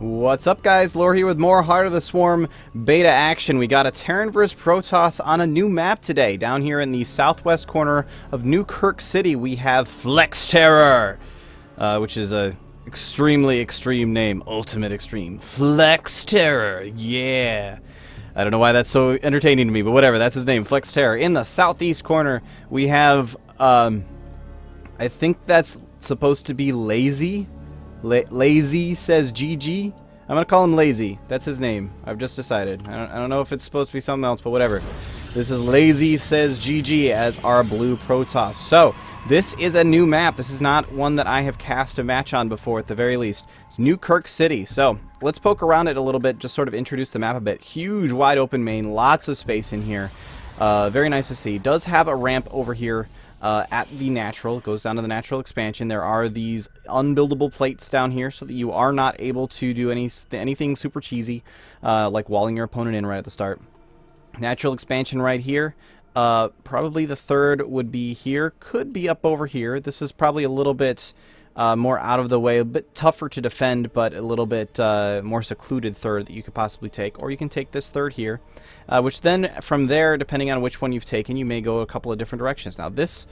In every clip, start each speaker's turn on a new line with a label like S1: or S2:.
S1: What's up, guys? Lore here with more Heart of the Swarm beta action. We got a Terran vs. Protoss on a new map today. Down here in the southwest corner of New Kirk City, we have FlexTerror, which is a extremely extreme name. Ultimate Extreme. FlexTerror. Yeah. I don't know why that's so entertaining to me, but whatever. That's his name, FlexTerror. In the southeast corner, we have, I think that's supposed to be Lazy. leZsaysGG. I'm gonna call him Lazy. That's his name. I've just decided. I don't know if it's supposed to be something else, but whatever. This is leZsaysGG as our blue Protoss. So this is a new map. This is not one that I have cast a match on before, at the very least. It's New Kirk City. So let's poke around it a little bit, just sort of introduce the map a bit. Huge, wide open main, lots of space in here. Very nice to see. Does have a ramp over here. At the natural. It goes down to the natural expansion. There are these unbuildable plates down here so that you are not able to do anything super cheesy, like walling your opponent in right at the start. Natural expansion right here. Probably the third would be here. Could be up over here. This is probably a little bit more out of the way, a bit tougher to defend, but a little bit more secluded third that you could possibly take. Or you can take this third here, which then from there, depending on which one you've taken, you may go a couple of different directions. Now this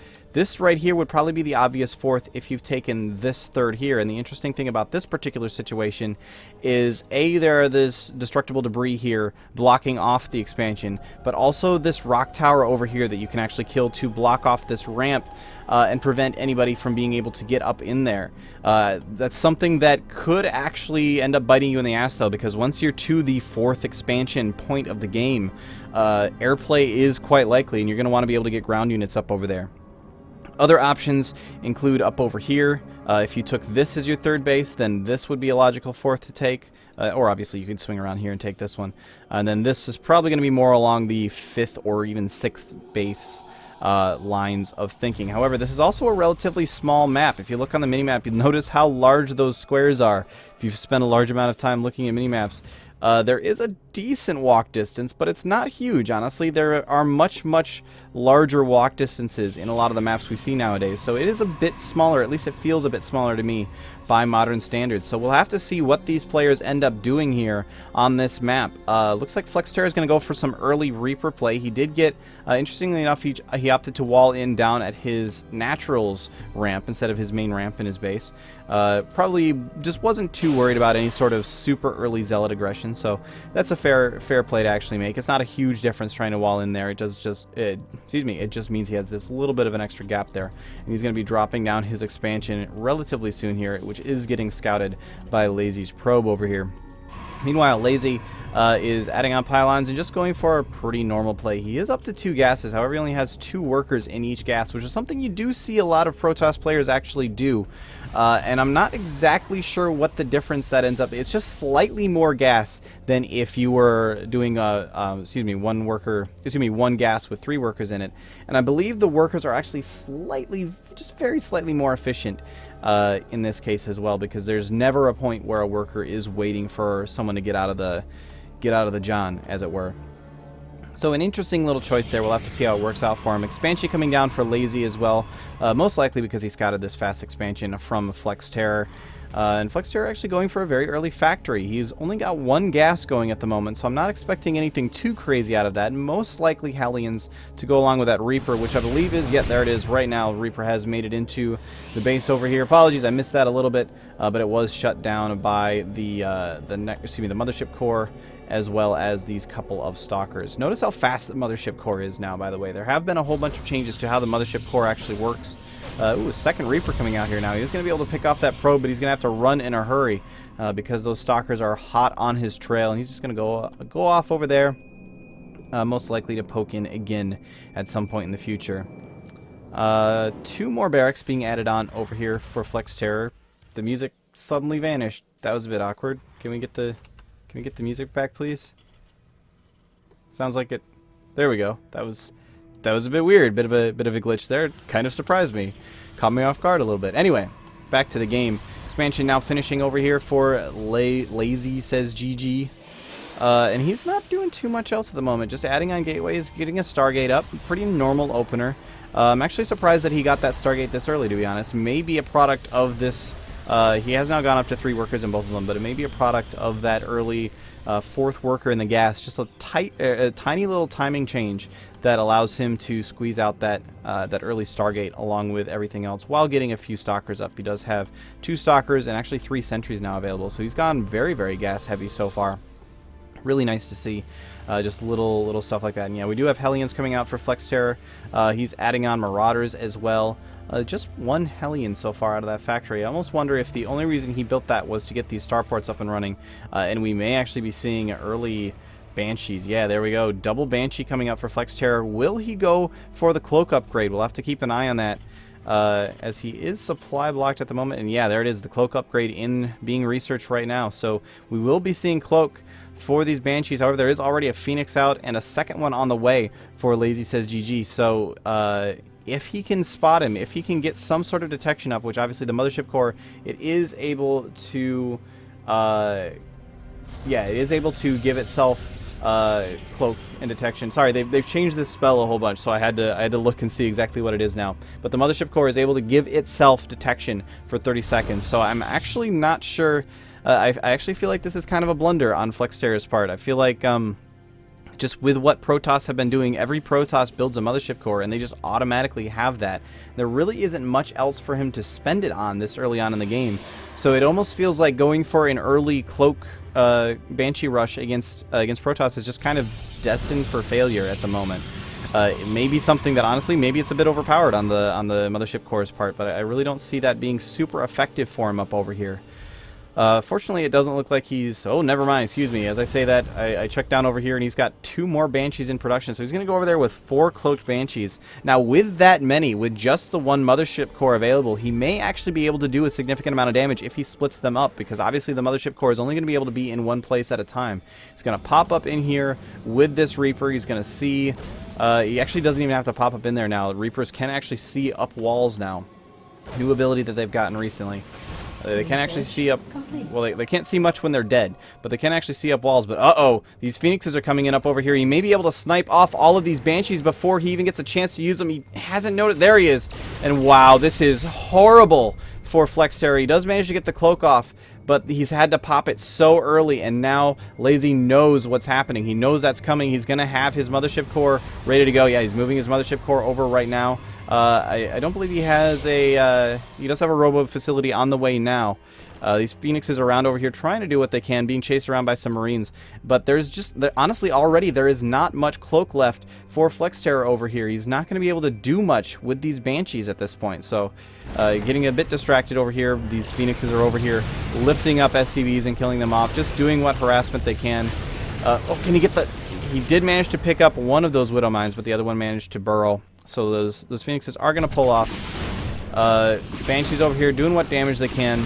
S1: right here would probably be the obvious fourth if you've taken this third here. And the interesting thing about this particular situation is, A, there are this destructible debris here blocking off the expansion, but also this rock tower over here that you can actually kill to block off this ramp and prevent anybody from being able to get up in there. That's something that could actually end up biting you in the ass, though, because once you're to the fourth expansion point of the game, airplay is quite likely, and you're going to want to be able to get ground units up over there. Other options include up over here. If you took this as your third base, then this would be a logical fourth to take. Or obviously you could swing around here and take this one. And then this is probably going to be more along the fifth or even sixth base lines of thinking. However, this is also a relatively small map. If you look on the minimap, you'll notice how large those squares are. If you've spent a large amount of time looking at minimaps, there is a decent walk distance, but it's not huge, honestly. There are much larger walk distances in a lot of the maps we see nowadays, so it is a bit smaller. At least it feels a bit smaller to me by modern standards. So we'll have to see what these players end up doing here on this map. Looks like FlexTerror is going to go for some early Reaper play. He did get, interestingly enough, he opted to wall in down at his Naturals ramp instead of his main ramp in his base. Probably just wasn't too worried about any sort of super early Zealot aggression, so that's a fair play to actually make. It's not a huge difference trying to wall in there. It just means he has this little bit of an extra gap there, and he's going to be dropping down his expansion relatively soon here, which is getting scouted by Lazy's probe over here. Meanwhile, Lazy is adding on pylons and just going for a pretty normal play. He is up to 2 gases, however he only has 2 workers in each gas, which is something you do see a lot of Protoss players actually do. And I'm not exactly sure what the difference that ends up. It's just slightly more gas than if you were doing one gas with 3 workers in it. And I believe the workers are actually very slightly more efficient in this case as well, because there's never a point where a worker is waiting for someone to get out of the John, as it were. So an interesting little choice there. We'll have to see how it works out for him. Expansion coming down for Lazy as well, most likely because he scouted this fast expansion from FlexTerror. And FlexTerror actually going for a very early factory. He's only got 1 gas going at the moment, so I'm not expecting anything too crazy out of that. Most likely Hellions to go along with that Reaper, which I believe is, there it is right now. Reaper has made it into the base over here. Apologies, I missed that a little bit, but it was shut down by the mothership core, as well as these couple of stalkers. Notice how fast the mothership core is now, by the way. There have been a whole bunch of changes to how the mothership core actually works. Ooh, a second Reaper coming out here now. He's going to be able to pick off that probe, but he's going to have to run in a hurry because those stalkers are hot on his trail, and he's just going to go off over there, most likely to poke in again at some point in the future. 2 more barracks being added on over here for FlexTerror. The music suddenly vanished. That was a bit awkward. Can we get the music back, please? Sounds like it. There we go. That was a bit weird. Bit of a glitch there. It kind of surprised me. Caught me off guard a little bit. Anyway, back to the game. Expansion now finishing over here for leZsaysGG. And he's not doing too much else at the moment. Just adding on gateways, getting a Stargate up. Pretty normal opener. I'm actually surprised that he got that Stargate this early, to be honest. Maybe a product of this He has now gone up to 3 workers in both of them, but it may be a product of that early 4th worker in the gas. Just a tiny little timing change that allows him to squeeze out that early Stargate along with everything else while getting a few stalkers up. He does have 2 stalkers and actually 3 sentries now available, so he's gone very, very gas heavy so far. Really nice to see. Just little stuff like that. And yeah, we do have Hellions coming out for FlexTerror. He's adding on Marauders as well. Just 1 Hellion so far out of that factory. I almost wonder if the only reason he built that was to get these starports up and running. And we may actually be seeing early Banshees. Yeah, there we go. Double Banshee coming up for FlexTerror. Will he go for the cloak upgrade? We'll have to keep an eye on that. As he is supply blocked at the moment. And yeah, there it is. The cloak upgrade being researched right now. So we will be seeing cloak for these Banshees. However, there is already a Phoenix out and a second one on the way for leZsaysGG. So if he can spot him, if he can get some sort of detection up, which obviously the Mothership Core, it is able to give itself cloak and detection. Sorry, they've changed this spell a whole bunch, so I had to look and see exactly what it is now. But the Mothership Core is able to give itself detection for 30 seconds. So I'm actually not sure. I actually feel like this is kind of a blunder on FlexTerror's part. I feel like just with what Protoss have been doing, every Protoss builds a Mothership Core, and they just automatically have that. There really isn't much else for him to spend it on this early on in the game. So it almost feels like going for an early cloak Banshee rush against Protoss is just kind of destined for failure at the moment. It may be something that, honestly, maybe it's a bit overpowered on the Mothership Core's part, but I really don't see that being super effective for him up over here. Fortunately, it doesn't look like he's... Oh, never mind, excuse me. As I say that, I checked down over here, and he's got 2 more Banshees in production, so he's going to go over there with 4 cloaked Banshees. Now, with that many, with just the 1 Mothership Core available, he may actually be able to do a significant amount of damage if he splits them up, because obviously the Mothership Core is only going to be able to be in one place at a time. He's going to pop up in here with this Reaper. He's going to see... he actually doesn't even have to pop up in there now. Reapers can actually see up walls now. New ability that they've gotten recently. They can't actually see up... Well, they can't see much when they're dead, but they can actually see up walls. But uh-oh, these Phoenixes are coming in up over here. He may be able to snipe off all of these Banshees before he even gets a chance to use them. He hasn't noticed... There he is. And wow, this is horrible for FlexTerror. He does manage to get the cloak off, but he's had to pop it so early, and now leZ knows what's happening. He knows that's coming. He's going to have his Mothership Core ready to go. Yeah, he's moving his Mothership Core over right now. I don't believe he has a... he does have a robo facility on the way now. These Phoenixes are around over here trying to do what they can, being chased around by some Marines. But there's just... honestly, already, there is not much cloak left for FlexTerror over here. He's not going to be able to do much with these Banshees at this point. So, getting a bit distracted over here. These Phoenixes are over here lifting up SCVs and killing them off. Just doing what harassment they can. Oh, can he get the... He did manage to pick up one of those Widow Mines, but the other one managed to burrow. So those Phoenixes are going to pull off. Banshees over here doing what damage they can.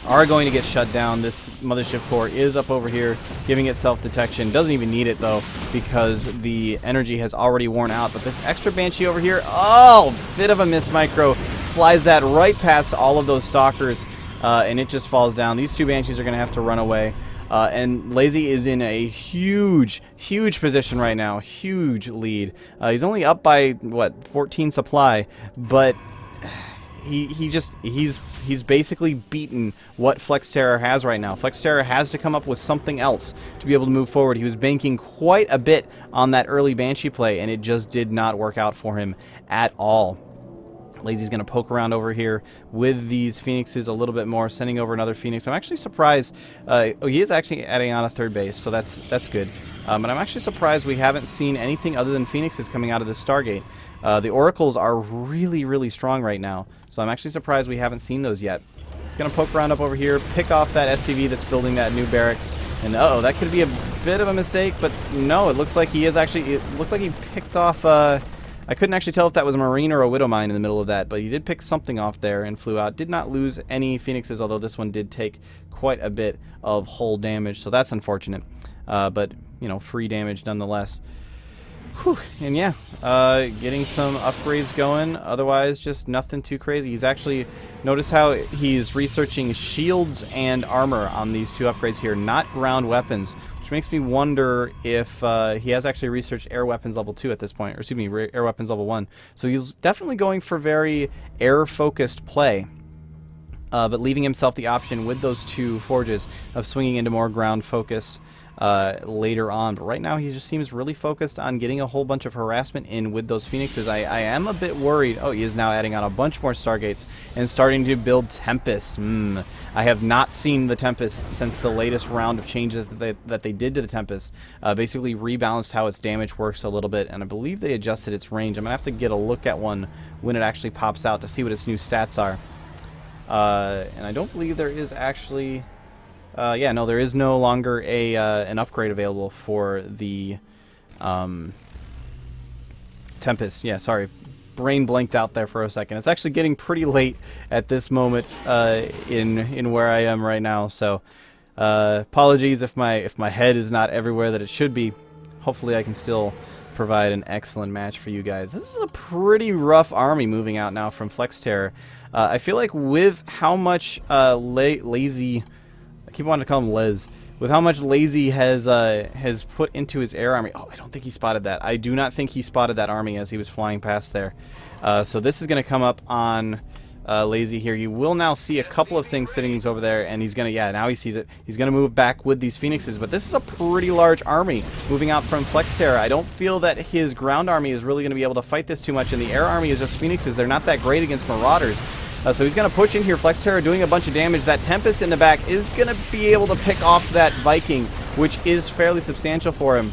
S1: Are going to get shut down. This Mothership Core is up over here giving it self-detection. Doesn't even need it, though, because the energy has already worn out. But this extra Banshee over here, oh, bit of a miss micro. Flies that right past all of those Stalkers, and it just falls down. These 2 Banshees are going to have to run away. And leZ is in a huge position right now. Huge lead. He's only up by, what, 14 supply, but he's basically beaten what FlexTerror has right now. FlexTerror has to come up with something else to be able to move forward. He was banking quite a bit on that early Banshee play, and it just did not work out for him at all. leZ's going to poke around over here with these Phoenixes a little bit more, sending over another Phoenix. I'm actually surprised. Oh, he is actually adding on a 3rd base, so that's good. But I'm actually surprised we haven't seen anything other than Phoenixes coming out of this Stargate. The Oracles are really strong right now, so I'm actually surprised we haven't seen those yet. He's going to poke around up over here, pick off that SCV that's building that new barracks, and uh-oh, that could be a bit of a mistake, but no, it looks like he is actually... It looked like he picked off... I couldn't actually tell if that was a Marine or a Widow Mine in the middle of that, but he did pick something off there and flew out. Did not lose any Phoenixes, although this one did take quite a bit of hull damage, so that's unfortunate. But, you know, free damage nonetheless. Whew. And yeah, getting some upgrades going. Otherwise, just nothing too crazy. He's actually... Notice how he's researching shields and armor on these 2 upgrades here, not ground weapons. Which makes me wonder if he has actually researched air weapons level 2 at this point. Or excuse me, air weapons level 1. So he's definitely going for very air-focused play. but leaving himself the option with those 2 forges of swinging into more ground focus later on. But right now he just seems really focused on getting a whole bunch of harassment in with those Phoenixes. I am a bit worried. Oh, he is now adding on a bunch more Stargates and starting to build Tempests. I have not seen the Tempest since the latest round of changes that they did to the Tempest. Basically rebalanced how its damage works a little bit, and I believe they adjusted its range. I'm going to have to get a look at one when it actually pops out to see what its new stats are. And I don't believe there is actually... yeah, no, there is no longer an upgrade available for the Tempest. Yeah, sorry. Brain blanked out there for a second. It's actually getting pretty late at this moment in where I am right now, so apologies if my head is not everywhere that it should be. Hopefully I can still provide an excellent match for you guys. This is a pretty rough army moving out now from FlexTerror. I feel like with how much lazy... I keep wanting to call him Les. With how much lazy has put into his air army. Oh, I don't think he spotted that. I do not think he spotted that army as he was flying past there. So this is going to come up on lazy here. You will now see a couple of things sitting over there, and he's going to, yeah, now he sees it. He's going to move back with these Phoenixes, but this is a pretty large army moving out from FlexTerror. I don't feel that his ground army is really going to be able to fight this too much, and the air army is just Phoenixes. They're not that great against Marauders. So he's going to push in here. FlexTerror doing a bunch of damage. That Tempest in the back is going to be able to pick off that Viking, which is fairly substantial for him.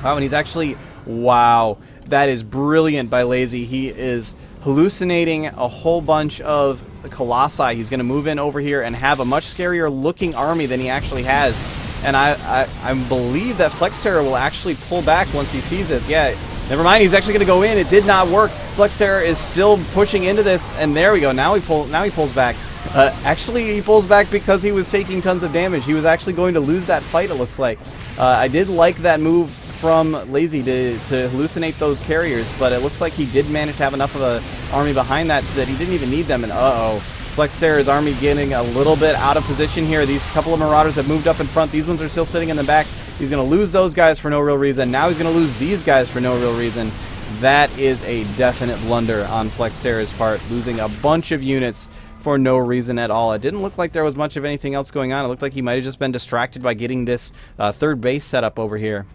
S1: Wow, and he's actually... Wow. That is brilliant by Lazy. He is hallucinating a whole bunch of Colossi. He's going to move in over here and have a much scarier looking army than he actually has. And I believe that FlexTerror will actually pull back once he sees this. Yeah, never mind. He's actually going to go in. It did not work. FlexTerror is still pushing into this, and there we go. Now he pulls back. Actually, he pulls back because he was taking tons of damage. He was actually going to lose that fight, it looks like. I did like that move from Lazy to hallucinate those carriers, but it looks like he did manage to have enough of an army behind that he didn't even need them, and uh-oh. FlexTerror's army getting a little bit out of position here. These couple of Marauders have moved up in front. These ones are still sitting in the back. He's going to lose those guys for no real reason. Now he's going to lose these guys for no real reason. That is a definite blunder on FlexTerror's part, losing a bunch of units for no reason at all. It didn't look like there was much of anything else going on. It looked like he might have just been distracted by getting this third base set up over here.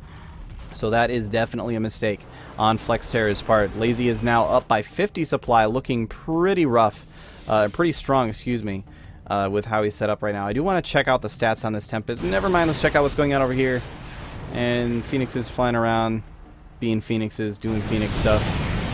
S1: So that is definitely a mistake on FlexTerror's part. Lazy is now up by 50 supply, looking pretty rough. Pretty strong, excuse me, with how he's set up right now. I do want to check out the stats on this Tempest. Never mind, let's check out what's going on over here. And Phoenix is flying around, being Phoenixes, doing Phoenix stuff.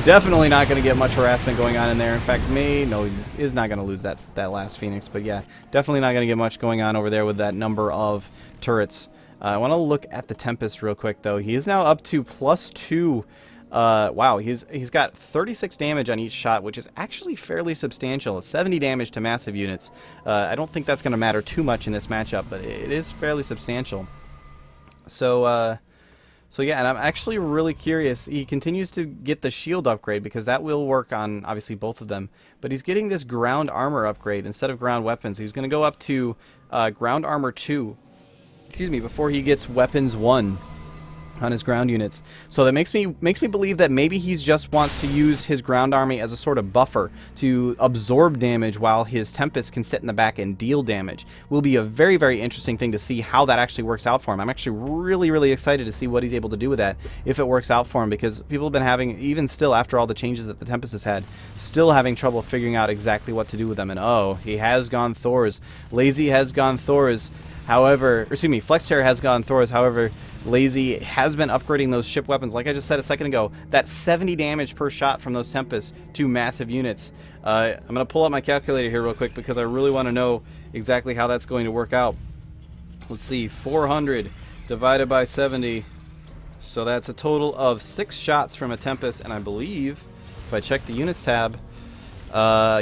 S1: Definitely not going to get much harassment going on in there. In fact, no, he is not going to lose that last Phoenix. But yeah, definitely not going to get much going on over there with that number of turrets. I want to look at the Tempest real quick, though. He is now up to +2. Wow, he's got 36 damage on each shot, which is actually fairly substantial. 70 damage to massive units. I don't think that's going to matter too much in this matchup, but it is fairly substantial. So yeah, and I'm actually really curious. He continues to get the shield upgrade because that will work on, obviously, both of them. But he's getting this ground armor upgrade instead of ground weapons. He's going to go up to ground armor 2, excuse me, before he gets weapons 1 on his ground units. So that makes me believe that maybe he just wants to use his ground army as a sort of buffer to absorb damage while his Tempest can sit in the back and deal damage. Will be a very, very interesting thing to see how that actually works out for him. I'm actually really, really excited to see what he's able to do with that if it works out for him, because people have been having, even still after all the changes that the Tempest has had, still having trouble figuring out exactly what to do with them. And oh, he has gone Thors. Lazy has gone Thors. However, excuse me, FlexTerror has gone Thors. However, Lazy has been upgrading those ship weapons. Like I just said a second ago, that 70 damage per shot from those Tempests to massive units. I'm going to pull up my calculator here real quick because I really want to know exactly how that's going to work out. Let's see, 400 divided by 70. So that's a total of 6 shots from a Tempest, and I believe, if I check the units tab,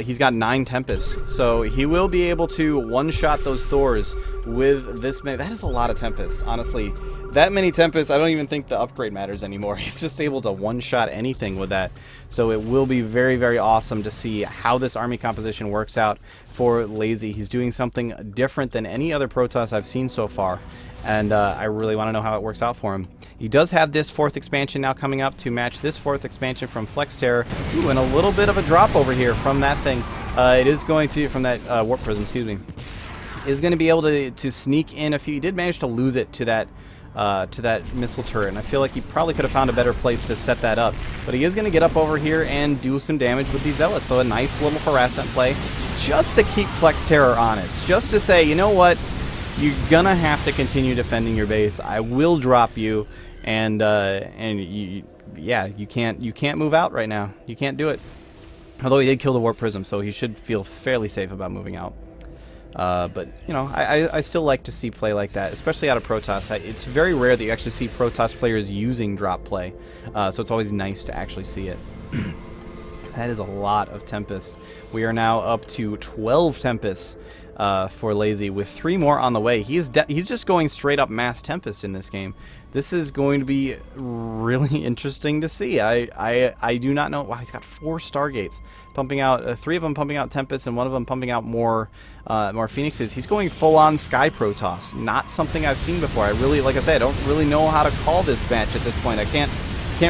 S1: he's got 9 Tempests. So he will be able to one-shot those Thors with this many. That is a lot of Tempests, honestly. That many Tempests, I don't even think the upgrade matters anymore. He's just able to one-shot anything with that. So it will be very, very awesome to see how this army composition works out for Lazy. He's doing something different than any other Protoss I've seen so far. and I really want to know how it works out for him. He does have this 4th expansion now coming up to match this 4th expansion from FlexTerror. Ooh, and a little bit of a drop over here from that thing. It is going to, from that Warp Prism, excuse me, is going to be able to sneak in a few. He did manage to lose it to that missile turret, and I feel like he probably could have found a better place to set that up. But he is going to get up over here and do some damage with these Zealots, so a nice little harassment play just to keep FlexTerror honest, just to say, you know what, you're going to have to continue defending your base. I will drop you, and yeah, you can't move out right now. You can't do it. Although he did kill the Warp Prism, so he should feel fairly safe about moving out. But, you know, I still like to see play like that, especially out of Protoss. It's very rare that you actually see Protoss players using drop play, so it's always nice to actually see it. That is a lot of Tempests. We are now up to 12 Tempests for laZy, with 3 more on the way. He's just going straight up mass Tempest in this game. This is going to be really interesting to see. I do not know. Wow, he's got 4 Stargates pumping out, 3 of them pumping out Tempests, and 1 of them pumping out more Phoenixes. He's going full-on Sky Protoss. Not something I've seen before. I really, like I said, I don't really know how to call this match at this point. I can't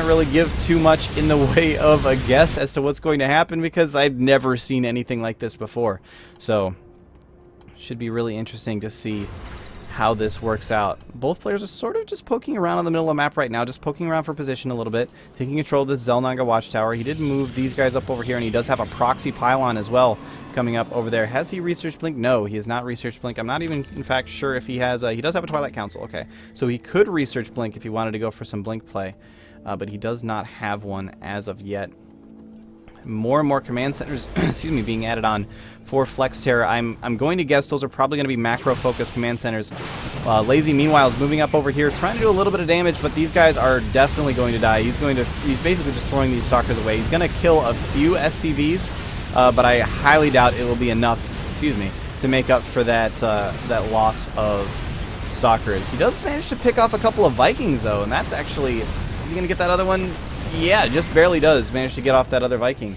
S1: really give too much in the way of a guess as to what's going to happen, because I've never seen anything like this before. So should be really interesting to see how this works out. Both players are sort of just poking around on the middle of the map right now, just poking around for position a little bit, taking control of this Xel'Naga watchtower. He did move these guys up over here, and he does have a proxy pylon as well coming up over there. Has he researched Blink? No, he has not researched Blink. I'm not even, in fact, sure if he has. He does have a Twilight Council. Okay, so he could research Blink if he wanted to go for some Blink play, but he does not have one as of yet. More and more command centers, excuse me, being added on for FlexTerror. I'm going to guess those are probably going to be macro-focused command centers. laZy, meanwhile, is moving up over here, trying to do a little bit of damage, but these guys are definitely going to die. He's basically just throwing these stalkers away. He's going to kill a few SCVs, but I highly doubt it will be enough, excuse me, to make up for that loss of stalkers. He does manage to pick off a couple of Vikings, though, and that's actually, is he going to get that other one? Yeah, just barely does manage to get off that other Viking.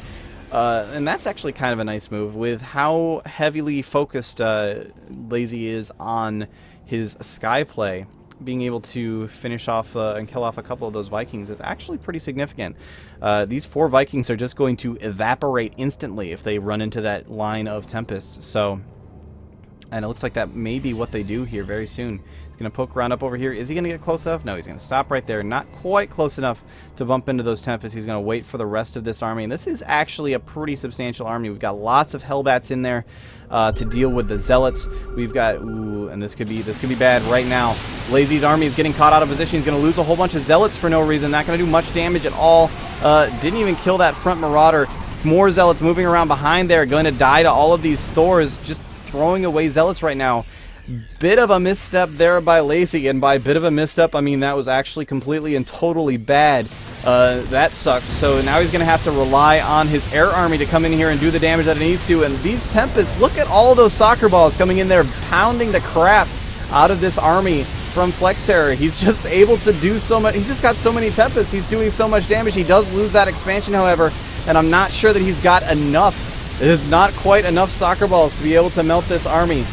S1: And that's actually kind of a nice move. With how heavily focused laZy is on his Sky play, being able to finish off and kill off a couple of those Vikings is actually pretty significant. These 4 Vikings are just going to evaporate instantly if they run into that line of Tempests. So, and it looks like that may be what they do here very soon. He's going to poke around up over here. Is he going to get close enough? No, he's going to stop right there. Not quite close enough to bump into those Tempests. He's going to wait for the rest of this army. And this is actually a pretty substantial army. We've got lots of Hellbats in there to deal with the Zealots. We've got, ooh, and this could be bad right now. laZy's army is getting caught out of position. He's going to lose a whole bunch of Zealots for no reason. Not going to do much damage at all. Didn't even kill that front Marauder. More Zealots moving around behind there. Going to die to all of these Thors. Just throwing away Zealots right now. Bit of a misstep there by laZy, and by bit of a misstep, I mean that was actually completely and totally bad. That sucks. So now he's going to have to rely on his air army to come in here and do the damage that it needs to. And these Tempests, look at all those soccer balls coming in there, pounding the crap out of this army from FlexTerror. He's just able to do so much. He's just got so many Tempests. He's doing so much damage. He does lose that expansion, however, and I'm not sure that he's got enough. It is not quite enough soccer balls to be able to melt this army.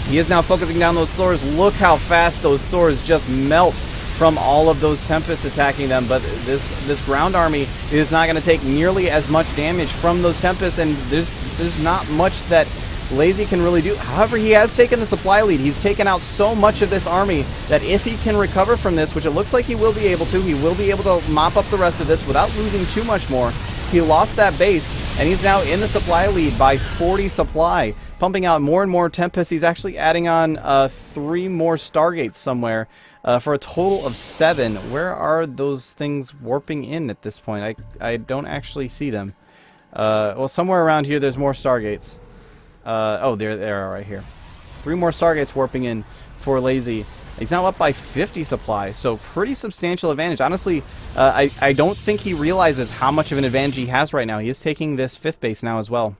S1: He is now focusing down those Thors. Look how fast those Thors just melt from all of those Tempests attacking them. But this ground army is not going to take nearly as much damage from those Tempests, and there's not much that laZy can really do. However, he has taken the supply lead. He's taken out so much of this army that if he can recover from this, which it looks like he will be able to, he will be able to mop up the rest of this without losing too much more. He lost that base, and he's now in the supply lead by 40 supply, pumping out more and more Tempests. He's actually adding on 3 more Stargates somewhere for a total of 7. Where are those things warping in at this point? I don't actually see them. Well, somewhere around here there's more Stargates. Oh, there they are right here. 3 more Stargates warping in for laZy. He's now up by 50 supply, so pretty substantial advantage. Honestly, I don't think he realizes how much of an advantage he has right now. He is taking this 5th base now as well,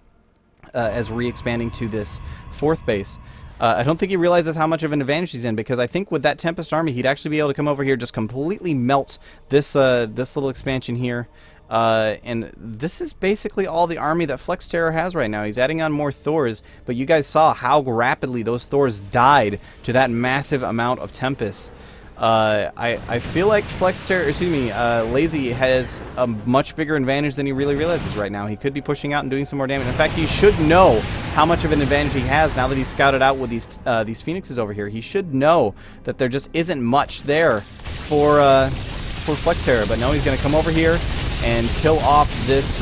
S1: as re-expanding to this 4th base. I don't think he realizes how much of an advantage he's in, because I think with that Tempest army, he'd actually be able to come over here, just completely melt this this little expansion here, And this is basically all the army that FlexTerror has right now. He's adding on more Thors, but you guys saw how rapidly those Thors died to that massive amount of Tempest. I feel like FlexTerror, excuse me, leZsay has a much bigger advantage than he really realizes right now. He could be pushing out and doing some more damage. In fact, he should know how much of an advantage he has now that he's scouted out with these Phoenixes over here. He should know that there just isn't much there for FlexTerror. But no, he's going to come over here and kill off this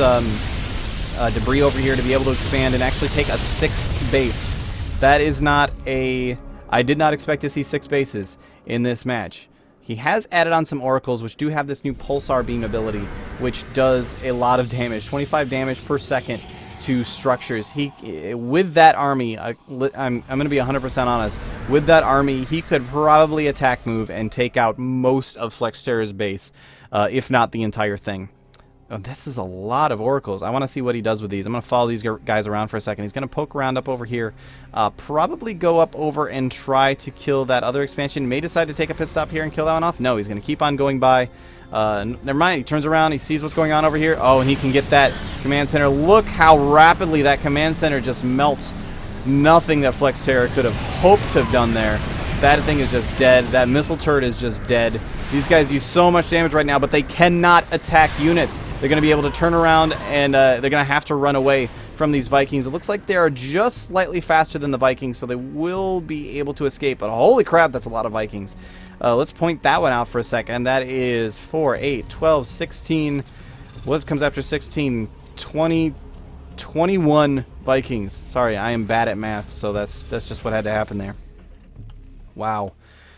S1: debris over here to be able to expand and actually take a 6th base. That is not a... I did not expect to see 6 bases in this match. He has added on some oracles, which do have this new pulsar beam ability, which does a lot of damage, 25 damage per second to structures. With that army, I'm going to be 100% honest. With that army, he could probably attack move and take out most of FlexTerror's base, if not the entire thing. Oh, this is a lot of oracles. I want to see what he does with these. I'm going to follow these guys around for a second. He's going to poke around up over here. Probably go up over and try to kill that other expansion. May decide to take a pit stop here and kill that one off. No, he's going to keep on going by. Never mind. He turns around. He sees what's going on over here. Oh, and he can get that command center. Look how rapidly that command center just melts. Nothing that FlexTerror could have hoped to have done there. That thing is just dead. That missile turret is just dead. These guys do so much damage right now, but they cannot attack units. They're going to be able to turn around, and they're going to have to run away from these Vikings. It looks like they are just slightly faster than the Vikings, so they will be able to escape. But holy crap, that's a lot of Vikings. Let's point that one out for a second. That is 4, 8, 12, 16. What comes after 16? 20, 21 Vikings. Sorry, I am bad at math, so that's just what had to happen there. Wow.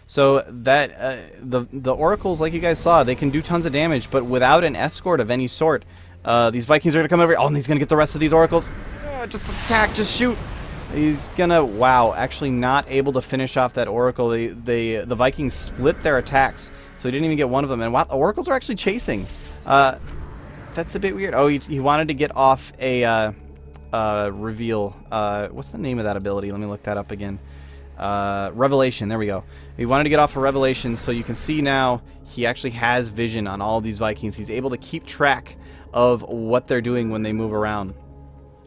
S1: So that the oracles, like you guys saw, they can do tons of damage, but without an escort of any sort, these Vikings are gonna come over. Oh, and he's gonna get the rest of these oracles. Just attack, just shoot. He's gonna, wow, actually not able to finish off that oracle. The Vikings split their attacks, so he didn't even get one of them. And wow, the oracles are actually chasing. That's a bit weird. Oh, he wanted to get off a reveal. What's the name of that ability? Let me look that up again. Revelation, there we go. He wanted to get off a revelation, so you can see now he actually has vision on all of these Vikings. He's able to keep track of what they're doing when they move around.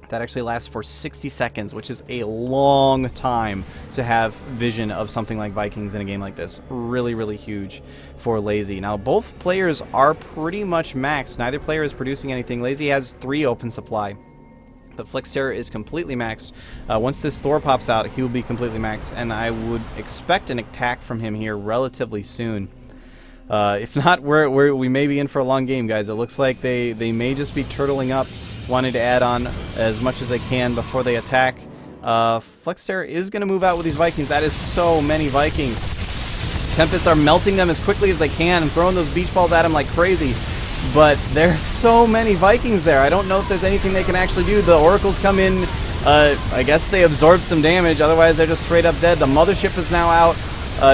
S1: That actually lasts for 60 seconds, which is a long time to have vision of something like Vikings in a game like this. Really, really huge for leZsay. Now, both players are pretty much maxed. Neither player is producing anything. leZsay has 3 open supply, but FlexTerror is completely maxed. Once this Thor pops out, he will be completely maxed, and I would expect an attack from him here relatively soon. If not, we may be in for a long game, guys. It looks like they may just be turtling up, wanting to add on as much as they can before they attack. FlexTerror is going to move out with these Vikings. That is so many Vikings. Tempests are melting them as quickly as they can and throwing those beach balls at them like crazy. But there's so many Vikings there. I don't know if there's anything they can actually do. The oracles come in. I guess they absorb some damage. Otherwise, they're just straight up dead. The mothership is now out,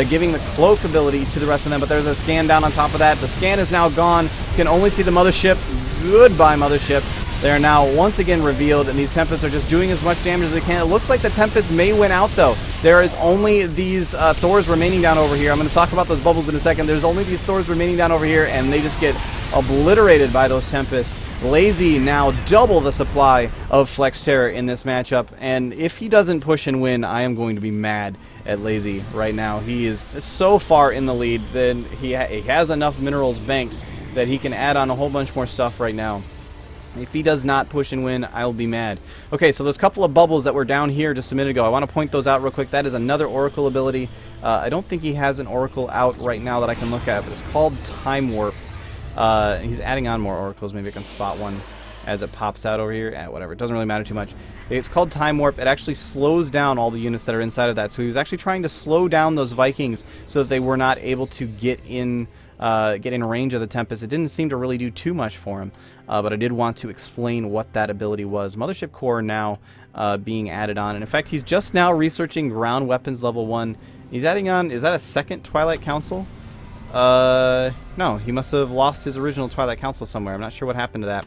S1: giving the cloak ability to the rest of them. But there's a scan down on top of that. The scan is now gone. You can only see the mothership. Goodbye, mothership. They are now once again revealed, and these Tempests are just doing as much damage as they can. It looks like the Tempest may win out, though. There is only these Thors remaining down over here. I'm going to talk about those bubbles in a second. There's only these Thors remaining down over here, and they just get obliterated by those Tempests. leZsay now double the supply of FlexTerror in this matchup, and if he doesn't push and win, I am going to be mad at leZsay right now. He is so far in the lead that he has enough minerals banked that he can add on a whole bunch more stuff right now. If he does not push and win, I'll be mad. Okay, so there's a couple of bubbles that were down here just a minute ago. I want to point those out real quick. That is another Oracle ability. I don't think he has an Oracle out right now that I can look at, but it's called Time Warp. He's adding on more Oracles. Maybe I can spot one as it pops out over here. Whatever. It doesn't really matter too much. It's called Time Warp. It actually slows down all the units that are inside of that. So he was actually trying to slow down those Vikings so that they were not able to get in range of the Tempest. It didn't seem to really do too much for him, but I did want to explain what that ability was. Mothership Core now being added on, and in fact, he's just now researching ground weapons level 1. He's adding on, is that a second Twilight Council? No, he must have lost his original Twilight Council somewhere. I'm not sure what happened to that,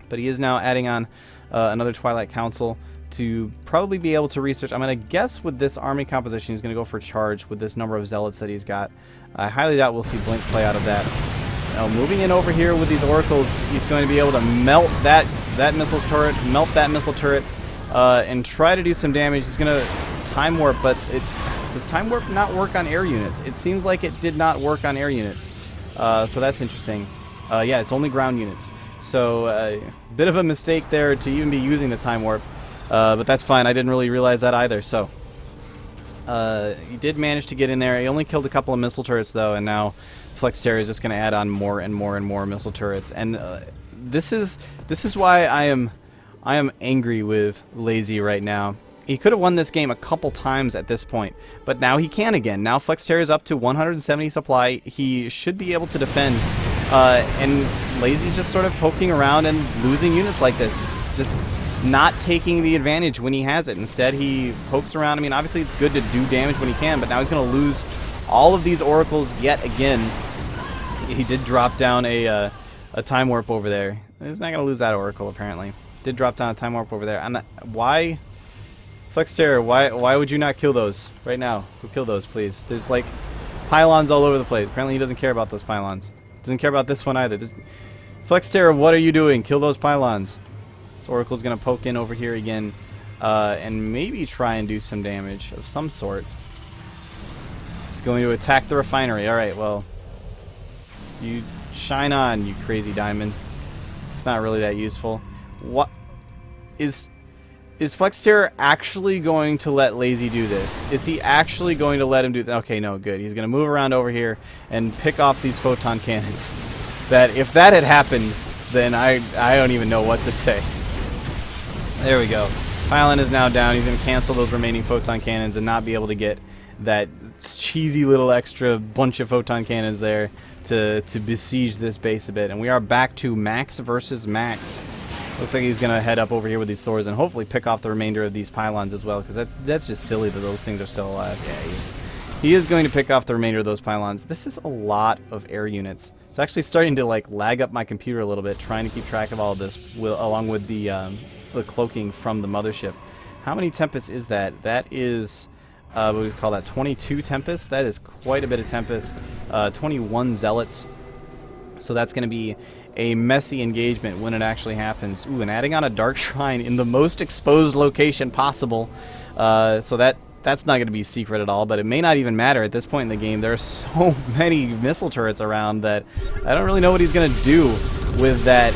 S1: but he is now adding on another Twilight Council to probably be able to research. I'm going to guess with this army composition, he's going to go for charge with this number of zealots that he's got. I highly doubt we'll see Blink play out of that. moving in over here with these oracles, he's going to be able to melt that missile turret, and try to do some damage. He's going to time warp, but does time warp not work on air units? It seems like it did not work on air units. So that's interesting. Yeah, it's only ground units. So bit of a mistake there to even be using the time warp, but that's fine. I didn't really realize that either. So he did manage to get in there. He only killed a couple of missile turrets though, and now FlexTerror is just going to add on more and more and more missile turrets. And this is why I am angry with leZsay right now. He could have won this game a couple times at this point, but now he can again. Now FlexTerror is up to 170 supply. He should be able to defend, and leZsay's just sort of poking around and losing units like this, just not taking the advantage when he has it. Instead, he pokes around. I mean, obviously it's good to do damage when he can, but now he's going to lose all of these oracles yet again. He did drop down a time warp over there. He's not going to lose that oracle, apparently. Did drop down a time warp over there. Why... FlexTerror, why would you not kill those right now? Go kill those, please. There's like pylons all over the place. Apparently he doesn't care about those pylons. Doesn't care about this one either. FlexTerror, what are you doing? Kill those pylons. This oracle's gonna poke in over here again, and maybe try and do some damage of some sort. It's going to attack the refinery. All right, well, you shine on, you crazy diamond. It's not really that useful. What is FlexTerror actually going to let leZsay do this? Is he actually going to let him do that? Okay, no, good. He's going to move around over here and pick off these photon cannons. That if that had happened, then I don't even know what to say. There we go. Pylon is now down. He's going to cancel those remaining photon cannons and not be able to get that cheesy little extra bunch of photon cannons there to besiege this base a bit. And we are back to max versus max. Looks like he's going to head up over here with these Thors and hopefully pick off the remainder of these pylons as well, because that's just silly that those things are still alive. Yeah, he is going to pick off the remainder of those pylons. This is a lot of air units. It's actually starting to like lag up my computer a little bit, trying to keep track of all of this along with the cloaking from the mothership. How many Tempests is that? That is, what do we call that, 22 Tempests? That is quite a bit of Tempests. 21 Zealots. So that's going to be a messy engagement when it actually happens. Ooh, and adding on a Dark Shrine in the most exposed location possible. So that's not going to be secret at all, but it may not even matter at this point in the game. There are so many missile turrets around that I don't really know what he's going to do with that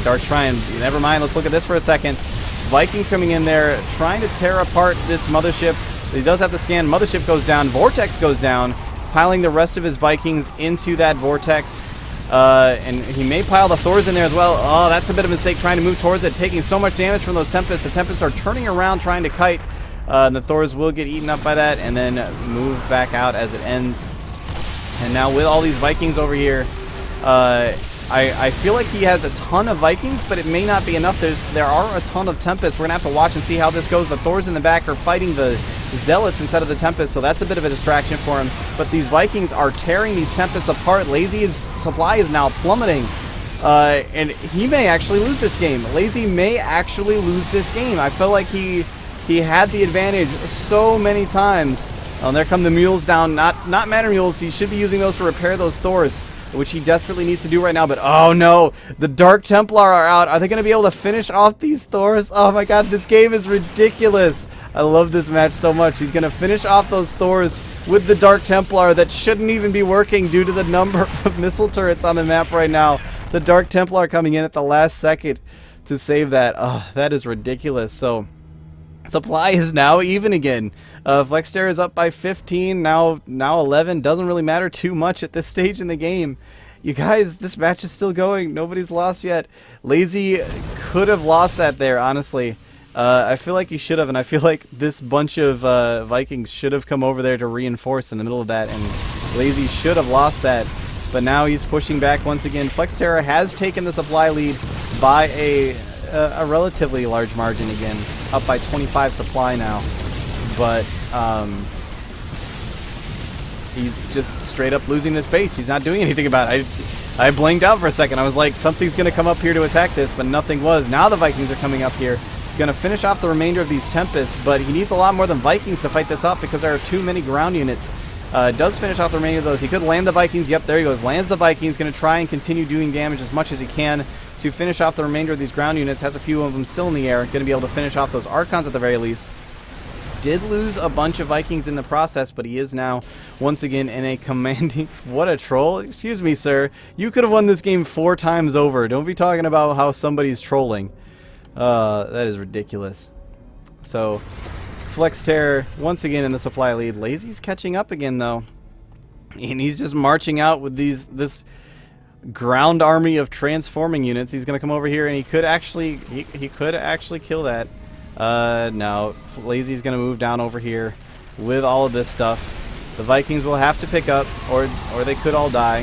S1: Dark Shrine. Never mind, let's look at this for a second. Vikings coming in there, trying to tear apart this mothership. He does have to scan. Mothership goes down. Vortex goes down, piling the rest of his Vikings into that Vortex. And he may pile the Thors in there as well. Oh, that's a bit of a mistake trying to move towards it, taking so much damage from those Tempests. The Tempests are turning around trying to kite. And the Thors will get eaten up by that and then move back out as it ends. And now with all these Vikings over here, I feel like he has a ton of Vikings, but it may not be enough. There are a ton of Tempests. We're going to have to watch and see how this goes. The Thors in the back are fighting the Zealots instead of the Tempests, so that's a bit of a distraction for him. But these Vikings are tearing these Tempests apart. leZsay's supply is now plummeting, and he may actually lose this game. leZsay may actually lose this game. I feel like he had the advantage so many times. Oh, and there come the mules down. Not Matter Mules. He should be using those to repair those Thors, which he desperately needs to do right now. But oh no, the Dark Templar are out. Are they going to be able to finish off these Thors? Oh my god, this game is ridiculous. I love this match so much. He's going to finish off those Thors with the Dark Templar that shouldn't even be working due to the number of missile turrets on the map right now. The Dark Templar coming in at the last second to save that. Oh, that is ridiculous. So supply is now even again. FlexTerror is up by 15, now 11. Doesn't really matter too much at this stage in the game. You guys, this match is still going. Nobody's lost yet. leZsay could have lost that there, honestly. I feel like he should have, and I feel like this bunch of Vikings should have come over there to reinforce in the middle of that, and leZsay should have lost that. But now he's pushing back once again. FlexTerror has taken the supply lead by a relatively large margin again, up by 25 supply now. But he's just straight up losing this base. He's not doing anything about it. I blanked out for a second. I was like, something's going to come up here to attack this, but nothing was. Now the Vikings are coming up here. Going to finish off the remainder of these Tempests, but he needs a lot more than Vikings to fight this off because there are too many ground units. Does finish off the remaining of those. He could land the Vikings. Yep, there he goes. Lands the Vikings. Going to try and continue doing damage as much as he can to finish off the remainder of these ground units. Has a few of them still in the air. Going to be able to finish off those Archons at the very least. Did lose a bunch of Vikings in the process, but he is now once again in a commanding... What a troll. Excuse me, sir. You could have won this game 4 times over. Don't be talking about how somebody's trolling. That is ridiculous. So, FlexTerror once again in the supply lead. laZy's catching up again, though. And he's just marching out with this ground army of transforming units. He's going to come over here, and he could actually kill that. No. laZy's going to move down over here with all of this stuff. The Vikings will have to pick up, or they could all die.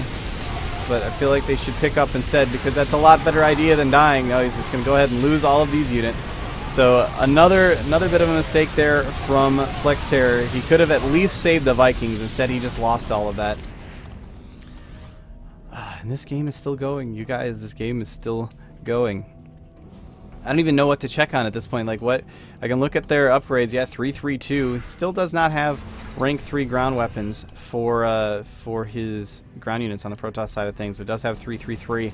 S1: But I feel like they should pick up instead, because that's a lot better idea than dying. No, he's just going to go ahead and lose all of these units. So another bit of a mistake there from FlexTerror. He could have at least saved the Vikings. Instead, he just lost all of that. And this game is still going. You guys, this game is still going. I don't even know what to check on at this point. Like, what? I can look at their upgrades. Yeah, 332. Still does not have rank 3 ground weapons for his ground units on the Protoss side of things, but does have 333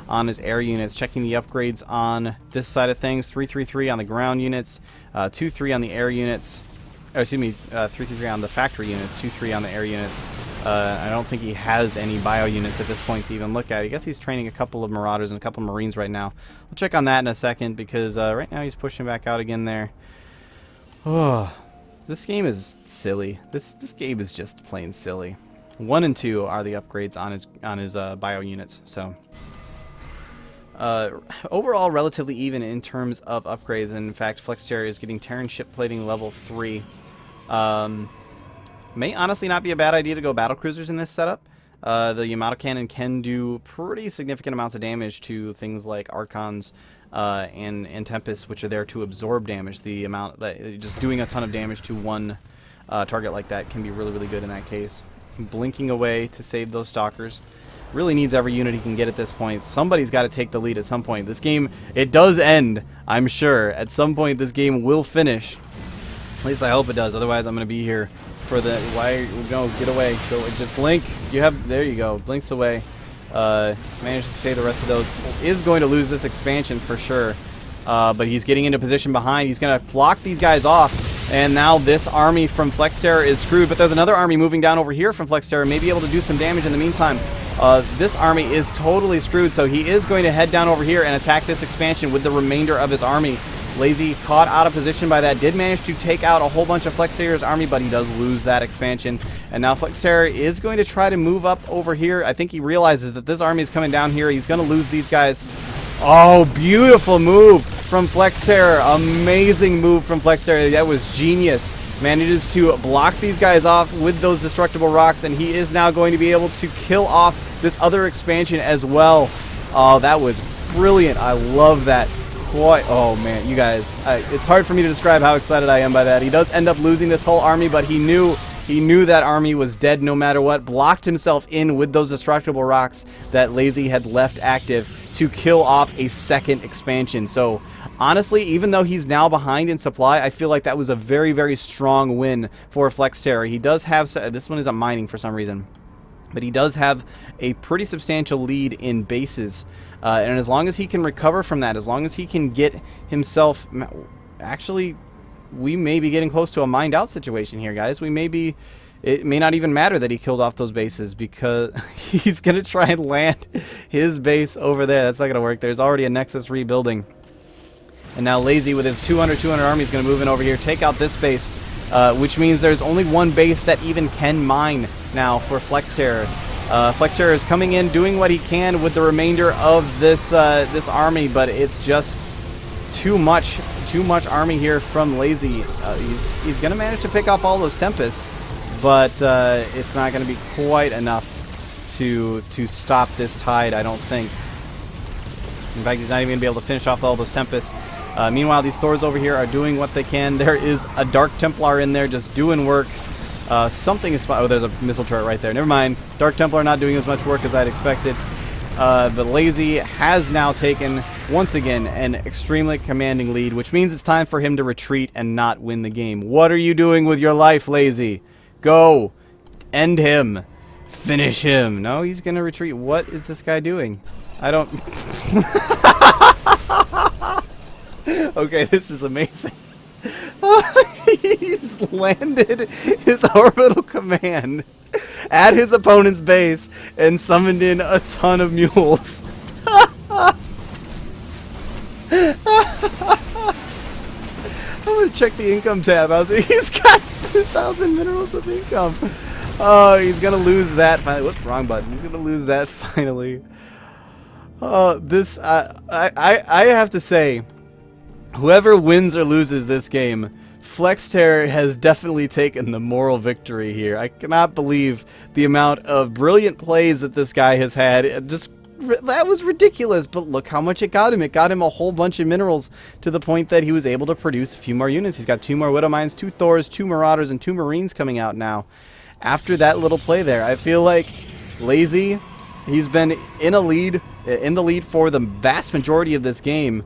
S1: on his air units. Checking the upgrades on this side of things, 333 on the ground units, 23 on the air units. Oh, excuse me, 333 on the factory units, 23 on the air units. I don't think he has any bio units at this point to even look at. I guess he's training a couple of Marauders and a couple of Marines right now. We'll check on that in a second, because right now he's pushing back out again there. Oh, this game is silly. This game is just plain silly. 1 and 2 are the upgrades on his bio units. So overall, relatively even in terms of upgrades. And in fact, FlexTerror is getting Terran ship plating level 3. May honestly not be a bad idea to go battlecruisers in this setup. The Yamato cannon can do pretty significant amounts of damage to things like Archons and Tempests, which are there to absorb damage. The amount that just doing a ton of damage to one target like that can be really, really good in that case. Blinking away to save those Stalkers. Really needs every unit he can get at this point. Somebody's got to take the lead at some point. This game, it does end, I'm sure. At some point, this game will finish. At least I hope it does. Otherwise, I'm going to be here for the... Why? No, get away. Go, just blink. You have... There you go. Blinks away. Managed to save the rest of those. Is going to lose this expansion for sure. But he's getting into position behind. He's going to block these guys off. And now this army from FlexTerror is screwed. But there's another army moving down over here from FlexTerror. May be able to do some damage in the meantime. This army is totally screwed. So he is going to head down over here and attack this expansion with the remainder of his army. laZy caught out of position by that. Did manage to take out a whole bunch of FlexTerror's army, but he does lose that expansion. And now FlexTerror is going to try to move up over here. I think he realizes that this army is coming down here. He's going to lose these guys. Oh, beautiful move from FlexTerror. Amazing move from FlexTerror. That was genius. Manages to block these guys off with those destructible rocks, and he is now going to be able to kill off this other expansion as well. Oh, that was brilliant. I love that. Oh man, you guys, it's hard for me to describe how excited I am by that. He does end up losing this whole army, but he knew that army was dead no matter what. Blocked himself in with those destructible rocks that laZy had left active to kill off a second expansion. So honestly, even though he's now behind in supply, I feel like that was a very, very strong win for FlexTerror. He does have... This one isn't mining for some reason, but he does have a pretty substantial lead in bases. And as long as he can recover from that, as long as he can get himself... Actually, we may be getting close to a mined out situation here, guys. We may be... It may not even matter that he killed off those bases, because he's going to try and land his base over there. That's not going to work. There's already a Nexus rebuilding. And now laZy with his 200 army is going to move in over here, take out this base, which means there's only one base that even can mine now for FlexTerror. FlexTerror is coming in, doing what he can with the remainder of this this army, but it's just too much army here from laZy. He's going to manage to pick off all those Tempests, but it's not going to be quite enough to stop this tide, I don't think. In fact, he's not even going to be able to finish off all those Tempests. Meanwhile, these Thors over here are doing what they can. There is a Dark Templar in there just doing work. Something is... Oh, there's a missile turret right there. Never mind. Dark Templar not doing as much work as I'd expected. But laZy has now taken, once again, an extremely commanding lead, which means it's time for him to retreat and not win the game. What are you doing with your life, laZy? Go. End him. Finish him. No, he's going to retreat. What is this guy doing? I don't... Okay, this is amazing. He's landed his orbital command at his opponent's base and summoned in a ton of mules. I'm gonna check the income tab. He's got 2,000 minerals of income. Oh, he's gonna lose that finally. Whoops, wrong button. He's gonna lose that finally. This I have to say, whoever wins or loses this game, FlexTerror has definitely taken the moral victory here. I cannot believe the amount of brilliant plays that this guy has had. That was ridiculous, but look how much it got him. It got him a whole bunch of minerals to the point that he was able to produce a few more units. He's got 2 more Widow Mines, 2 Thors, 2 Marauders, and 2 Marines coming out now. After that little play there, I feel like Lazy, he's been in the lead for the vast majority of this game,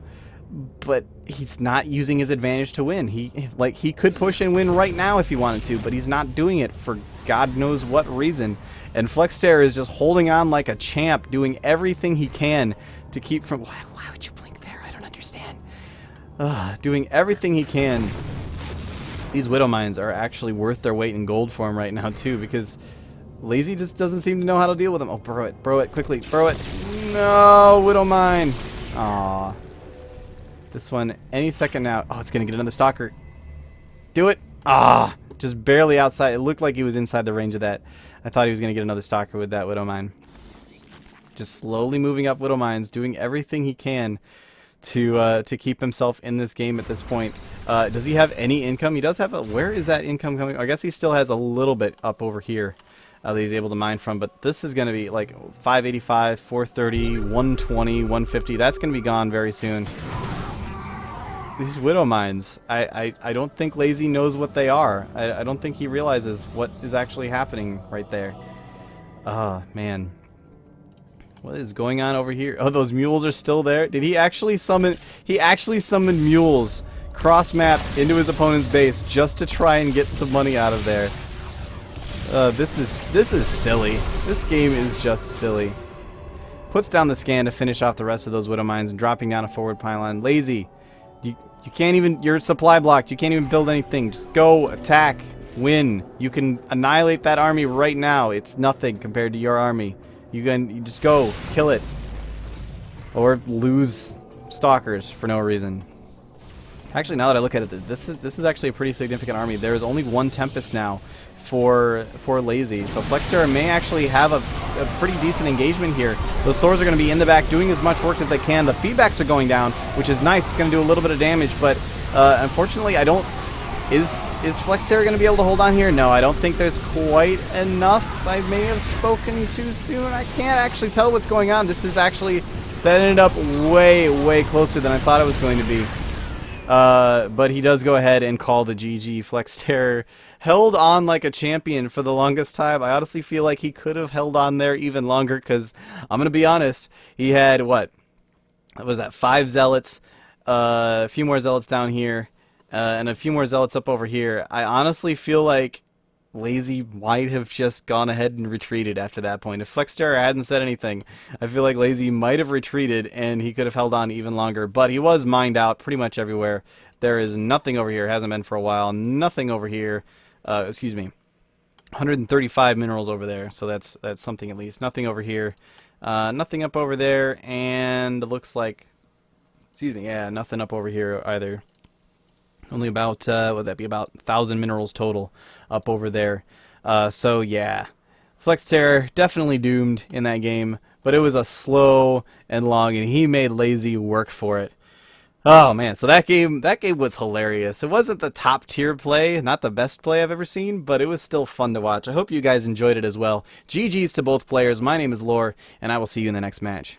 S1: but he's not using his advantage to win. He could push and win right now if he wanted to, but he's not doing it for God knows what reason. And FlexTerror is just holding on like a champ, doing everything he can to keep from... Why would you blink there? I don't understand. Doing everything he can. These Widow Mines are actually worth their weight in gold for him right now, too, because Lazy just doesn't seem to know how to deal with them. Oh, bro it, quickly, bro it. No, Widow Mine. Aw. This one, any second now. Oh, it's going to get another Stalker. Do it. Ah, just barely outside. It looked like he was inside the range of that. I thought he was going to get another Stalker with that Widow Mine. Just slowly moving up Widow Mines, doing everything he can to keep himself in this game at this point. Does he have any income? He does have a... Where is that income coming? I guess he still has a little bit up over here that he's able to mine from, but this is going to be like 585, 430, 120, 150. That's going to be gone very soon. These Widow Mines, I don't think Lazy knows what they are. I don't think he realizes what is actually happening right there. Oh, man. What is going on over here? Oh, those mules are still there? Did he actually summon... He actually summoned mules cross-map into his opponent's base just to try and get some money out of there. This is silly. This game is just silly. Puts down the scan to finish off the rest of those Widow Mines and dropping down a forward pylon. Lazy. You can't even... You're supply blocked. You can't even build anything. Just go, attack, win. You can annihilate that army right now. It's nothing compared to your army. You just go, kill it. Or lose Stalkers for no reason. Actually, now that I look at it, this is actually a pretty significant army. There is only 1 Tempest now for Lazy. So FlexTerror may actually have a pretty decent engagement here. Those Thors are going to be in the back doing as much work as they can. The feedbacks are going down, which is nice. It's going to do a little bit of damage, but unfortunately I don't... Is FlexTerror going to be able to hold on here? No, I don't think there's quite enough. I may have spoken too soon. I can't actually tell what's going on. This is actually... That ended up way, way closer than I thought it was going to be. But he does go ahead and call the GG. FlexTerror held on like a champion for the longest time. I honestly feel like he could have held on there even longer because, I'm going to be honest, he had, what was that, 5 Zealots, a few more Zealots down here, and a few more Zealots up over here. I honestly feel like Lazy might have just gone ahead and retreated after that point. If FlexTerror hadn't said anything, I feel like Lazy might have retreated and he could have held on even longer. But he was mined out pretty much everywhere. There is nothing over here. Hasn't been for a while. Nothing over here. Excuse me. 135 minerals over there. So that's something at least. Nothing over here. Nothing up over there. And it looks like... Excuse me. Yeah, nothing up over here either. Only about, what would that be, about 1,000 minerals total up over there. So, yeah. FlexTerror definitely doomed in that game, but it was a slow and long, and he made Lazy work for it. Oh, man. So that game was hilarious. It wasn't the top-tier play, not the best play I've ever seen, but it was still fun to watch. I hope you guys enjoyed it as well. GG's to both players. My name is Lore, and I will see you in the next match.